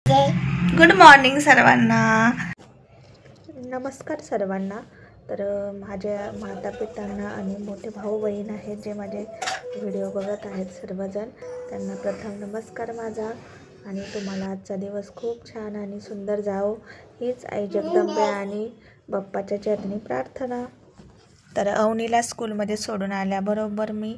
Good morning सर्वांना. नमस्कार सर्वांना. तर माझ्या माता पित्यांना आणि मोठे भाऊ बहीण आहेत जे माझे व्हिडिओ बघत आहेत सर्वजण, त्यांना प्रथम नमस्कार माझा. आणि तुम्हाला आजचा दिवस खूप छान आणि सुंदर जाओ हीच आई जगदंबे आणि बाप्पाच्या चरणी प्रार्थना. तर अवनीला स्कूलमध्ये सोडून आल्याबरोबर मी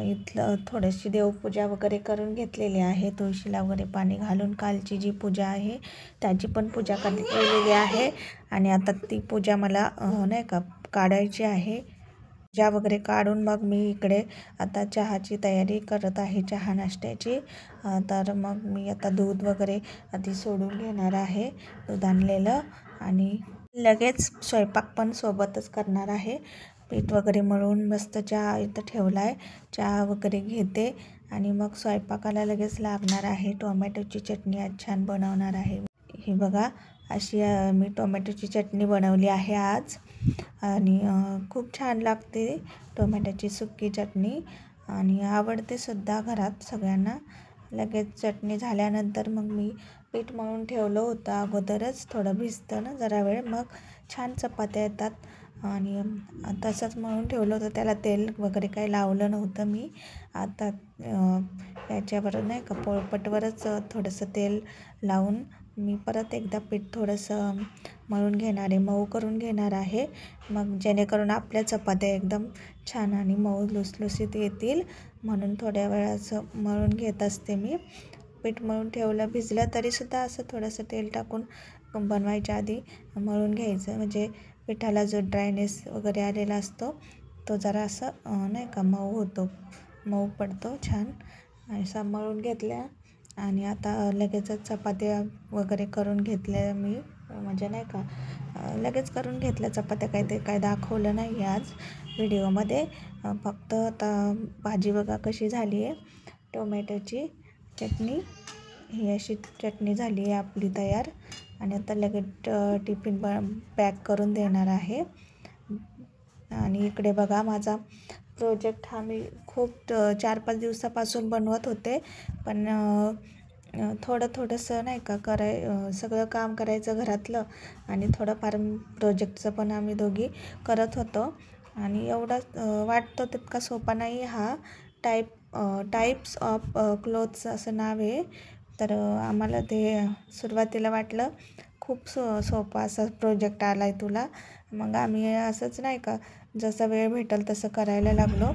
इथलं थोडीशी देवपूजा वगैरे करून घेतलेली आहे. तुळशीला वगैरे पाणी घालून कालची जी पूजा आहे त्याची पण पूजा केलेली आहे. आणि आता ती पूजा मला नाही का काढायची आहे. पूजा वगैरे काढून मग मी इकडे आता चहाची तयारी करत आहे, चहा नाश्त्याची. तर मग मी आता दूध वगैरे आधी सोडून घेणार आहे, दूध आणलेलं, आणि लगेच स्वयंपाक पण सोबतच करणार आहे. पीठ वगैरे मळून मस्त चहा इथं ठेवला आहे, चहा वगैरे घेते आणि मग स्वयंपाकाला लगेच लागणार आहे. टोमॅटोची चटणी आज छान बनवणार आहे. ही बघा अशी मी टोमॅटोची चटणी बनवली आहे आज, आणि खूप छान लागते टोमॅटोची सुकी चटणी आणि आवडते सुद्धा घरात सगळ्यांना. लगेच चटणी झाल्यानंतर मग मी पीठ मळून ठेवलं होतं अगोदरच, थोडं भिजतं ना जरा वेळ, मग छान चपात्या येतात. आणि तसंच मळून ठेवलं होतं, त्याला तेल वगैरे काही लावलं नव्हतं मी. आता याच्यावर नाही का पोळपटवरच थोडंसं तेल लावून मी परत एकदा पीठ थोडंसं मळून घेणार आहे, मऊ करून घेणार आहे, मग जेणेकरून आपल्या चपात्या एकदम छान आणि मऊ लुसलुसीत येतील, म्हणून थोड्या वेळाचं मळून घेत असते मी. पीठ मळून ठेवलं, भिजलं तरीसुद्धा असं थोडंसं तेल टाकून बनवायच्या आधी मळून घ्यायचं, म्हणजे पिठाला जो ड्रायनेस वगैरे आलेला असतो तो जरा असं नाही का मऊ होतो, मऊ पडतो छान. असा मळून घेतल्या आणि आता लगेचच चपात्या वगैरे करून घेतल्या मी, म्हणजे नाही का लगेच करून घेतल्या चपात्या. काही ते काय दाखवलं नाही आज व्हिडिओमध्ये, फक्त आता भाजी बघा कशी झाली आहे, टोमॅटोची चटणी. ही अशी चटणी झाली आहे आपली तयार. आणि आता लगेच टिफिन पॅक करून देणार आहे. आणि इकडे बघा माझा प्रोजेक्ट हा मी खूप 4-5 दिवसापासून बनवत होते, पण थोडंसं नाही का सगळं काम करायचं घरातलं आणि थोडंफार प्रोजेक्टचं पण आम्ही दोघी करत होतो. आणि एवढा वाटतो तितका सोपा नाही हा. टाईप्स ऑफ क्लोथ्स असं नाव आहे. तर आम्हाला ते सुरुवातीला वाटलं खूप सोपा असा प्रोजेक्ट आला आहे तुला, मग आम्ही असंच नाही का जसा वेळ भेटेल तसं करायला लागलो.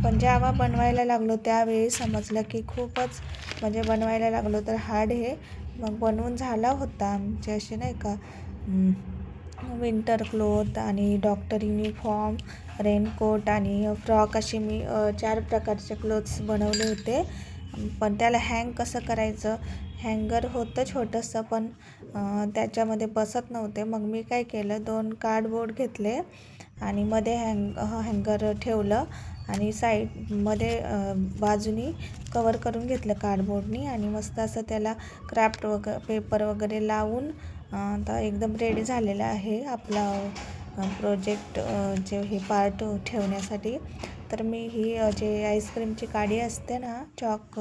पण जेव्हा बनवायला लागलो त्यावेळी समजलं की खूपच, म्हणजे बनवायला लागलो तर हार्ड आहे. मग बनवून झाला होता आमचे असे नाही का विंटर क्लोथ आणि डॉक्टर युनिफॉर्म, रेनकोट आणि फ्रॉक, असे मी 4 प्रकारचे क्लोथ्स बनवले होते. पण त्याला हँग कसं करायचं, हँगर होतं छोटंसं पण त्याच्यामध्ये बसत नव्हते. मग मी काय केलं, 2 कार्डबोर्ड घेतले आणि मध्ये हँगर ठेवलं आणि साईडमध्ये बाजूनी कवर करून घेतलं कार्डबोर्डनी, आणि मस्त असं त्याला क्राफ्ट पेपर वगैरे लावून आता एकदम रेडी झालेला आहे आपला प्रोजेक्ट, जे हे पार्ट ठेवण्यासाठी. तर मी ही जे आईस्क्रीमची काडी असते ना, चॉक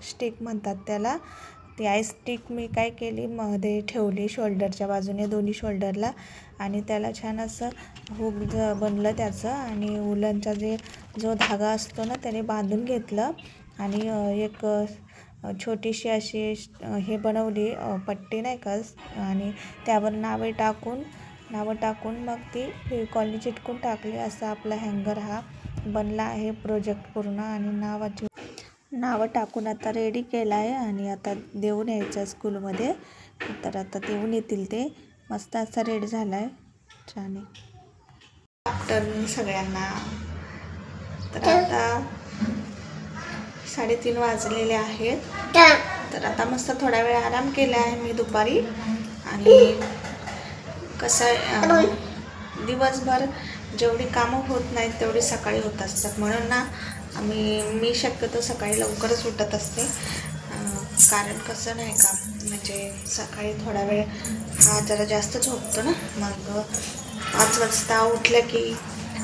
स्टिक म्हणतात त्याला, ती आईस स्टिक मी काय केली मध्ये ठेवली शोल्डरच्या बाजूने, दोन्ही शोल्डरला, आणि त्याला छान असं हुक बनलं त्याचं, आणि उलनचा जो धागा असतो ना त्याने बांधून घेतलं. आणि एक छोटीशी अशी हे बनवली पट्टी नाही का, आणि त्यावर नावे टाकून मग ती फेविकॉलनी चिटकून टाकली. असा आपला हँगर हा बनला आहे प्रोजेक्ट पूर्ण. आणि नावं टाकून आता रेडी केला आहे आणि आता देऊन यायचं स्कूलमध्ये. तर आता देऊन येतील ते. मस्त असा रेडी झाला आहे, छान आहे. आफ्टरनून सगळ्यांना. तर आता 3:30 वाजलेले आहेत. तर आता मस्त थोडा वेळ आराम केला आहे मी दुपारी. आणि कसं दिवसभर जेवढी कामं होत नाहीत तेवढी सकाळी होत असतात, म्हणून ना मी शक्यतो सकाळी लवकरच उठत असते. कारण कसं नाही का, म्हणजे सकाळी थोडा वेळ हा जरा जास्त झोपतो ना, मग 5 वाजता उठलं की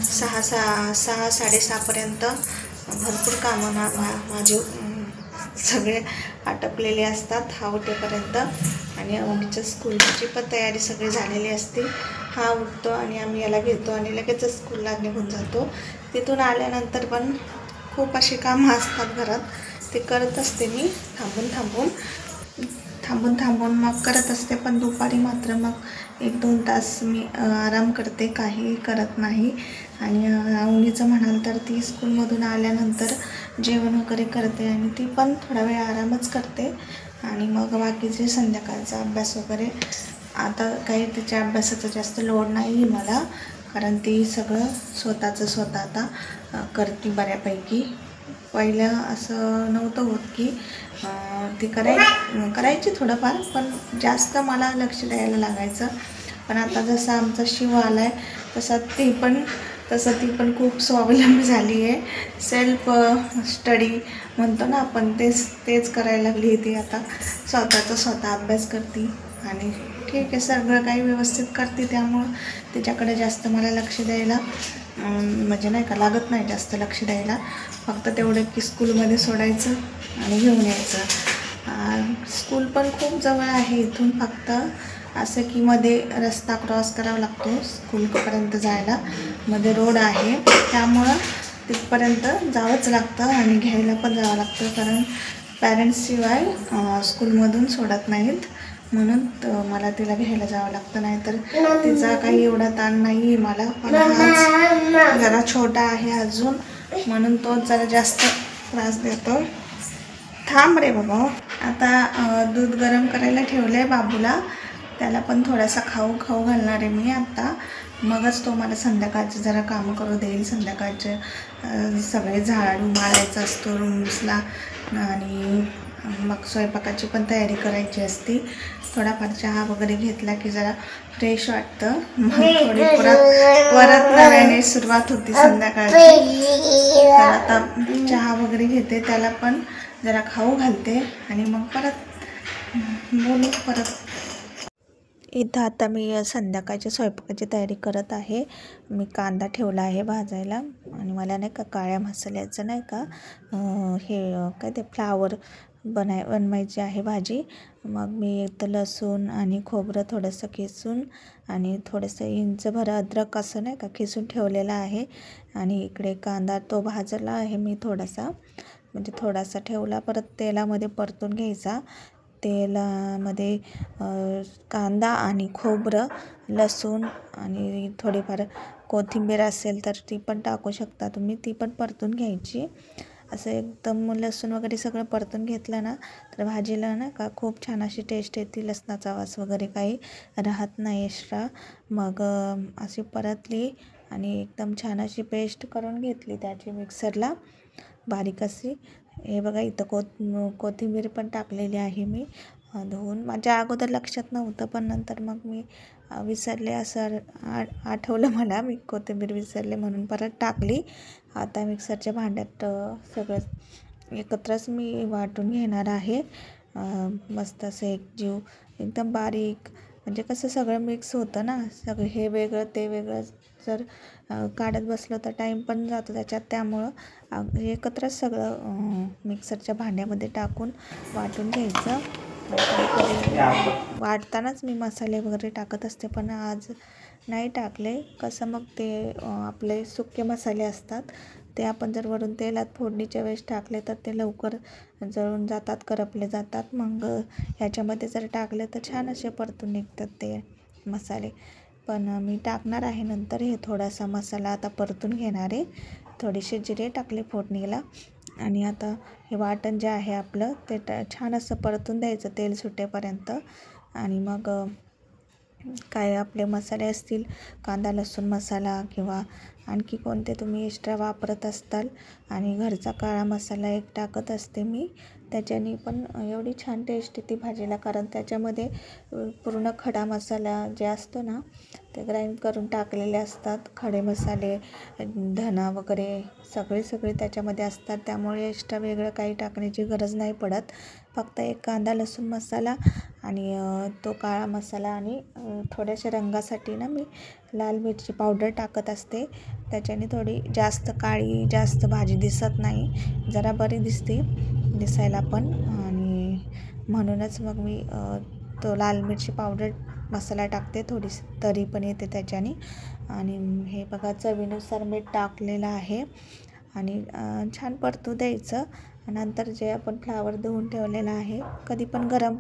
6-6:30पर्यंत भरपूर कामं माझी सगळे आटपलेले असतात हा उठेपर्यंत. आणि अवनीच्या स्कूलची पण तयारी सगळी झालेली असते. हा उठतो आणि आम्ही याला घेतो आणि लगेच स्कूलला निघून जातो. तिथून आल्यानंतर पण खूप अशी कामं असतात घरात, ते करत असते मी थांबून मग करत असते. पण दुपारी मात्र मग 1-2 तास मी आराम करते, काही करत नाही. आणि अवनीचं म्हणाल तर ती स्कूलमधून आल्यानंतर जेवण वगैरे करते आणि ती पण थोडा वेळ आरामच करते. आणि मग बाकीचे संध्याकाळचा अभ्यास वगैरे, आता काही तिच्या अभ्यासाचा जास्त लोड नाही मला, कारण ती सगळं स्वतः आता करते बऱ्यापैकी. पहिलं असं नव्हतं होत की ती करायची थोडंफार, पण जास्त मला लक्ष द्यायला लागायचं. पण आता जसा आमचा शिव आला आहे तसं ती पण खूप स्वावलंबी झाली आहे. सेल्फ स्टडी म्हणतो ना आपण, तेच करायला लागली. ती आता स्वतः अभ्यास करते आणि ठीक आहे, सगळं काही व्यवस्थित करते. त्यामुळं तिच्याकडे जास्त मला लक्ष द्यायला म्हणजे नाही का लागत नाही जास्त लक्ष द्यायला. फक्त तेवढं की स्कूलमध्ये सोडायचं आणि घेऊन यायचं. स्कूल पण खूप जवळ आहे इथून, फक्त असं की मध्ये रस्ता क्रॉस करावा लागतो स्कूलपर्यंत जायला. मध्ये रोड आहे, त्यामुळं तिथपर्यंत जावंच लागतं आणि घ्यायला पण जावं लागतं, कारण पॅरेंट्सशिवाय स्कूलमधून सोडत नाहीत. म्हणून मला तिला घ्यायला जावं लागतं. नाहीतर तिचा काही एवढा ताण नाही आहे मला. पण हाच जरा छोटा आहे अजून, म्हणून तोच जरा जास्त त्रास देतो. थांब रे बाबा. आता दूध गरम करायला ठेवलं आहे बाबूला, त्याला पण थोडासा खाऊ घालणार आहे मी आता. मगच तो मला संध्याकाळचं जरा कामं करू देईल. संध्याकाळचे सगळे झाडू मारायचा असतो रूम्सला, आणि मग स्वयंपाकाची पण तयारी करायची असते. थोडाफार चहा वगैरे घेतला की जरा फ्रेश वाटतं. मग थोडी परत नव्याने सुरुवात होती संध्याकाळची. तर आता चहा वगैरे घेते, त्याला पण जरा खाऊ घालते आणि मग बोलू परत. इथं आता मी संध्याकाळच्या स्वयंपाकाची तयारी करत आहे. मी कांदा ठेवला आहे भाजायला, आणि मला नाही का काळ्या मसाल्याचं नाही का काय ते फ्लावर बनवायची आहे भाजी. मग मी इथं लसूण आणि खोबरं थोडंसं किसून आणि थोडंसं इंचभर अद्रक असं नाही का किसून ठेवलेलं आहे. आणि इकडे कांदा तो भाजला आहे मी थोडासा ठेवला. परत तेलामध्ये परतून घ्यायचा. तेलामध्ये कांदा आणि खोबरं, लसूण आणि थोडीफार कोथिंबीर असेल तर ती पण टाकू शकता तुम्ही, ती पण परतून घ्यायची. असं एकदम लसूण वगैरे सगळं परतून घेतलं ना तर भाजीला ना का खूप छान अशी टेस्ट येते. लसणाचा वास वगैरे काही राहत नाही एक्स्ट्रा. मग अशी परतली आणि एकदम छान अशी पेस्ट करून घेतली त्याची मिक्सरला बारीक अशी. हे बघा इथं कोथिंबीर पण टाकलेली आहे मी धुवून. माझ्या अगोदर लक्षात नव्हतं, पण नंतर मग मी विसरले, असं आठवलं मला, मी कोथिंबीर विसरले म्हणून परत टाकली. आता मिक्सरच्या भांड्यात सगळं एकत्रच मी वाटून घेणार आहे. मस्त असं एकजीव एकदम बारीक, म्हणजे कसं सगळं मिक्स होतं ना, सगळं हे वेगळं ते वेगळं जर काढत बसलं तर टाईम पण जातो त्याच्यात. त्यामुळं एकत्रच सगळं मिक्सरच्या भांड्यामध्ये टाकून वाटून घ्यायचं. वाटतानाच मी मसाले वगैरे टाकत असते, पण आज नाही टाकले. कसं मग ते आपले सुके मसाले असतात ते आपण जर वरून तेलात फोडणीच्या वेळेस टाकले तर ते लवकर जळून जातात, करपले जातात. मग ह्याच्यामध्ये जर टाकले तर छान असे परतून निघतात ते मसाले. पण मी टाकणार आहे नंतर हे थोडासा मसाला आता परतून घेणार आहे. थोडेसे जिरे टाकले फोडणीला, आणि आता हे वाटण जे आहे आपलं ते छान असं परतून द्यायचं तेल सुटेपर्यंत. आणि मग काय आपले मसाले असतील, कांदा लसूण मसाला किंवा आणखी कोणते तुम्ही एक्स्ट्रा वापरत असताल, आणि घरचा काळा मसाला एक टाकत असते मी. त्याच्याने पण एवढी छान टेस्ट येते भाजीला, कारण त्याच्यामध्ये पूर्ण खडा मसाला जे असतो ना ते ग्राइंड करून टाकलेले असतात. खडे मसाले, धना वगैरे सगळे त्याच्यामध्ये असतात. त्यामुळे एक्स्ट्रा वेगळं काही टाकण्याची गरज नाही पडत. फक्त एक कांदा लसूण मसाला आणि तो काळा मसाला, आणि थोड्याशा रंगासाठी ना मी लाल मिरची पावडर टाकत असते. त्याच्याने थोडी जास्त काळी जास्त भाजी दिसत नाही, जरा बरी दिसते. दिसायला पण, आणि म्हणूनच मग मी तो लाल मिरची पावडर मसाला टाकते, थोडीशी तरी पण येते त्याच्याने. आणि हे बघा चवीनुसार मीठ टाकलेलं आहे आणि छान परतू द्यायचं. नंतर जे आपण फ्लावर धुवून ठेवलेलं आहे, कधी पण गरम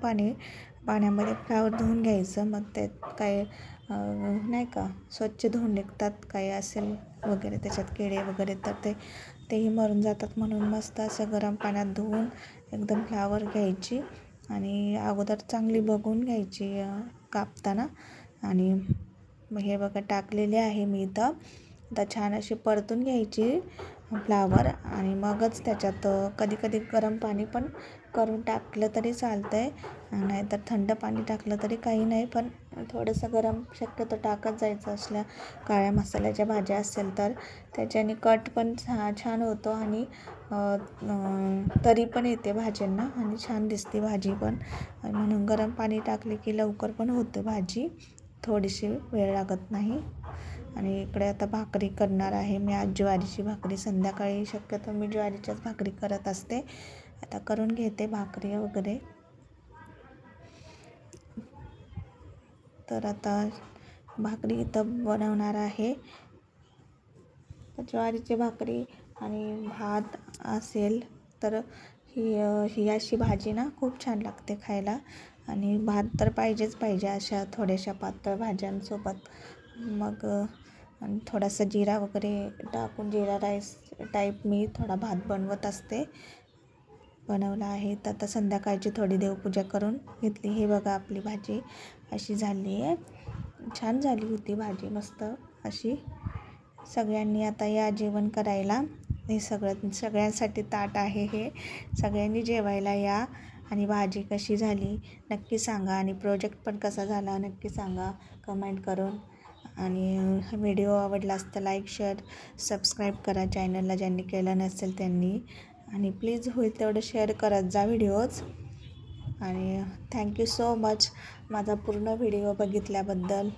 पाण्यामध्ये फ्लावर धुवून घ्यायचं. मग त्यात काय नाही का स्वच्छ धुवून निघतात, काही असेल वगैरे त्याच्यात किडे वगैरे तर तेही मरून जातात. म्हणून मस्त असं गरम पाण्यात धुवून एकदम फ्लावर घ्यायची आणि अगोदर चांगली बघून घ्यायची कापताना. आणि हे बघा टाकलेले आहे मी इथं. आता छान अशी परतून घ्यायची फ्लावर आणि मगच त्याच्यात कधी गरम पाणी पण करून टाकलं तरी चालतं आहे, नाहीतर थंड पाणी टाकलं तरी काही नाही. पण थोडंसं गरम शक्यतो टाकत जायचं असल्या काळ्या मसाल्याच्या भाज्या असेल तर, त्याच्याने कट पण छान होतो आणि तरी पण येते भाज्यांना आणि छान दिसते भाजी पण. म्हणून गरम पाणी टाकले की लवकर पण होते भाजी, थोडीशी वेळ लागत नाही. आणि इकडे आता भाकरी करणार आहे मी आज, ज्वारीची भाकरी. संध्याकाळी शक्यतो मी ज्वारीच्याच भाकरी करत असते. आता करून घेते भाकरी वगैरे. तर आता भाकरी इथं बनवणार आहे. ज्वारीची भाकरी आणि भात असेल तर ही अशी भाजी ना खूप छान लागते खायला. आणि भात तर पाहिजे अशा थोड्याशा पातळ भाज्यांसोबत. मग आणि थोडासा जिरा वगैरे टाकून जिरा राईस टाईप मी थोडा भात बनवला आहे. तर आता संध्याकाळची थोडी देवपूजा करून घेतली. हे बघा आपली भाजी अशी झाली आहे, छान झाली होती भाजी मस्त अशी. सगळ्यांनी आता या जेवण करायला. हे सगळ्यांसाठी ताट आहे हे. सगळ्यांनी जेवायला या. आणि भाजी कशी झाली नक्की सांगा, आणि प्रोजेक्ट पण कसा झाला नक्की सांगा कमेंट करून. आणि व्हिडिओ आवडलास तर लाईक शेअर सबस्क्राईब करा चॅनलला, ज्यांनी केलं नसेल त्यांनी. आणि प्लीज होईल तेवढं शेअर करत जा व्हिडिओज. आणि थँक्यू सो मच माझा पूर्ण व्हिडिओ बघितल्याबद्दल.